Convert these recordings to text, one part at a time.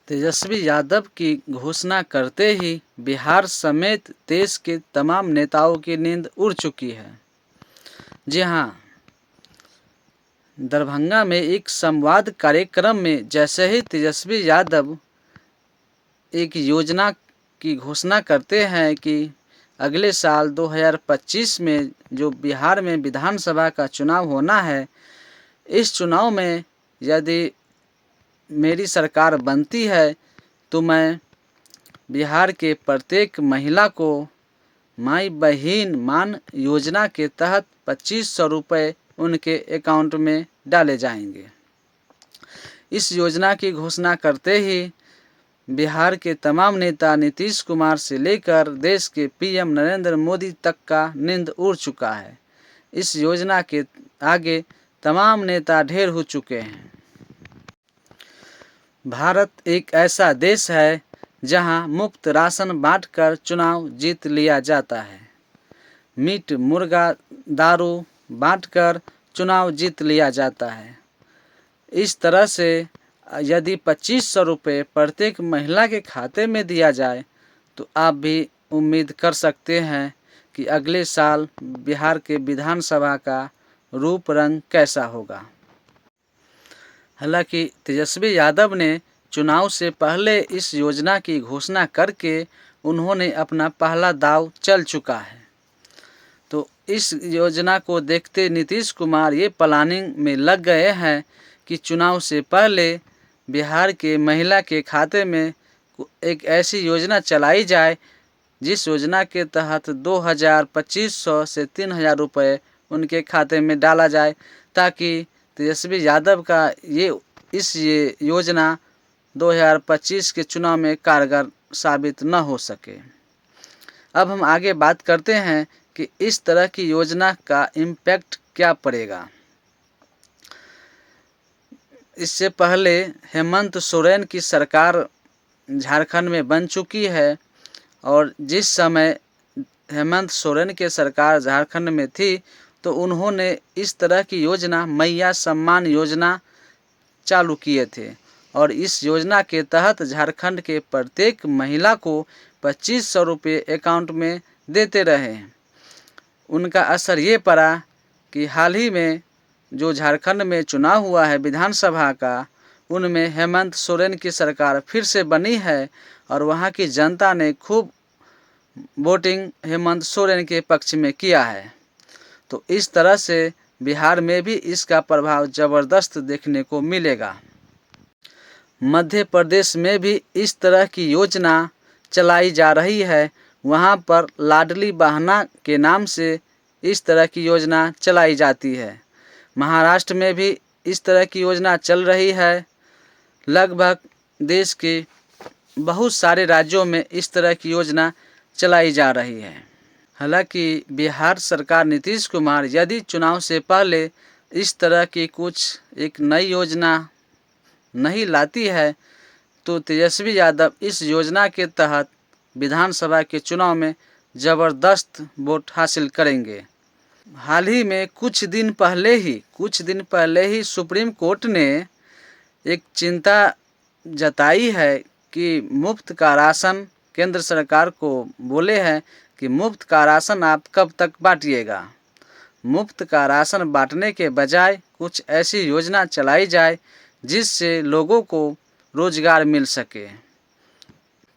तेजस्वी यादव की घोषणा करते ही बिहार समेत देश के तमाम नेताओं की नींद उड़ चुकी है। जी हाँ, दरभंगा में एक संवाद कार्यक्रम में जैसे ही तेजस्वी यादव एक योजना की घोषणा करते हैं कि अगले साल 2025 में जो बिहार में विधानसभा का चुनाव होना है, इस चुनाव में यदि मेरी सरकार बनती है तो मैं बिहार के प्रत्येक महिला को माई बहिन मान योजना के तहत 2500 रुपये उनके अकाउंट में डाले जाएंगे। इस योजना की घोषणा करते ही बिहार के तमाम नेता नीतीश कुमार से लेकर देश के पीएम नरेंद्र मोदी तक का नींद उड़ चुका है। इस योजना के आगे तमाम नेता ढेर हो चुके हैं। भारत एक ऐसा देश है जहां मुफ्त राशन बांटकर चुनाव जीत लिया जाता है। मीट मुर्गा दारू बांटकर चुनाव जीत लिया जाता है। इस तरह से यदि 2500 रुपये प्रत्येक महिला के खाते में दिया जाए तो आप भी उम्मीद कर सकते हैं कि अगले साल बिहार के विधानसभा का रूप रंग कैसा होगा। हालांकि तेजस्वी यादव ने चुनाव से पहले इस योजना की घोषणा करके उन्होंने अपना पहला दांव चल चुका है। तो इस योजना को देखते नीतीश कुमार ये प्लानिंग में लग गए हैं कि चुनाव से पहले बिहार के महिला के खाते में एक ऐसी योजना चलाई जाए जिस योजना के तहत 2500 से 3000 रुपये उनके खाते में डाला जाए, ताकि तेजस्वी यादव का ये योजना 2025 के चुनाव में कारगर साबित न हो सके। अब हम आगे बात करते हैं कि इस तरह की योजना का इम्पैक्ट क्या पड़ेगा। इससे पहले हेमंत सोरेन की सरकार झारखंड में बन चुकी है और जिस समय हेमंत सोरेन की सरकार झारखंड में थी तो उन्होंने इस तरह की योजना मैया सम्मान योजना चालू किए थे और इस योजना के तहत झारखंड के प्रत्येक महिला को 2500 रुपये अकाउंट में देते रहे। उनका असर ये पड़ा कि हाल ही में जो झारखंड में चुनाव हुआ है विधानसभा का, उनमें हेमंत सोरेन की सरकार फिर से बनी है और वहां की जनता ने खूब वोटिंग हेमंत सोरेन के पक्ष में किया है। तो इस तरह से बिहार में भी इसका प्रभाव ज़बरदस्त देखने को मिलेगा। मध्य प्रदेश में भी इस तरह की योजना चलाई जा रही है। वहां पर लाडली बहना के नाम से इस तरह की योजना चलाई जाती है। महाराष्ट्र में भी इस तरह की योजना चल रही है। लगभग देश के बहुत सारे राज्यों में इस तरह की योजना चलाई जा रही है। हालांकि बिहार सरकार नीतीश कुमार यदि चुनाव से पहले इस तरह की कुछ एक नई योजना नहीं लाती है तो तेजस्वी यादव इस योजना के तहत विधानसभा के चुनाव में ज़बरदस्त वोट हासिल करेंगे। हाल ही में कुछ दिन पहले ही सुप्रीम कोर्ट ने एक चिंता जताई है कि मुफ्त का राशन केंद्र सरकार को बोले हैं कि मुफ्त का राशन आप कब तक बांटिएगा। मुफ्त का राशन बांटने के बजाय कुछ ऐसी योजना चलाई जाए जिससे लोगों को रोजगार मिल सके।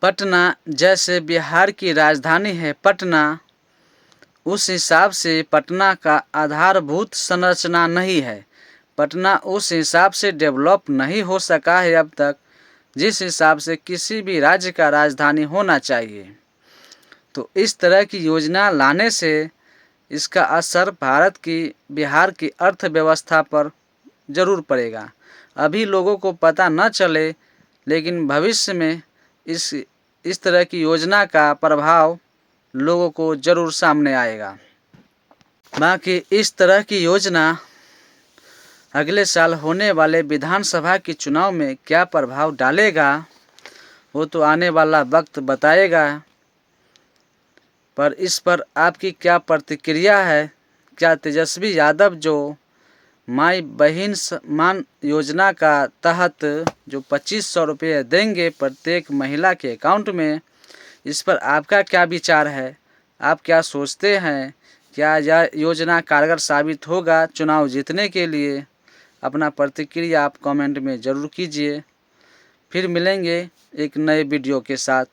पटना जैसे बिहार की राजधानी है पटना, उस हिसाब से पटना का आधारभूत संरचना नहीं है। पटना उस हिसाब से डेवलप नहीं हो सका है अब तक जिस हिसाब से किसी भी राज्य का राजधानी होना चाहिए। तो इस तरह की योजना लाने से इसका असर बिहार की अर्थव्यवस्था पर ज़रूर पड़ेगा। अभी लोगों को पता न चले, लेकिन भविष्य में इस तरह की योजना का प्रभाव लोगों को ज़रूर सामने आएगा। बाकी इस तरह की योजना अगले साल होने वाले विधानसभा के चुनाव में क्या प्रभाव डालेगा वो तो आने वाला वक्त बताएगा। पर इस पर आपकी क्या प्रतिक्रिया है? क्या तेजस्वी यादव जो माई बहन सम्मान योजना का तहत जो 2500 रुपये देंगे प्रत्येक महिला के अकाउंट में, इस पर आपका क्या विचार है? आप क्या सोचते हैं? क्या यह योजना कारगर साबित होगा चुनाव जीतने के लिए? अपना प्रतिक्रिया आप कमेंट में ज़रूर कीजिए। फिर मिलेंगे एक नए वीडियो के साथ।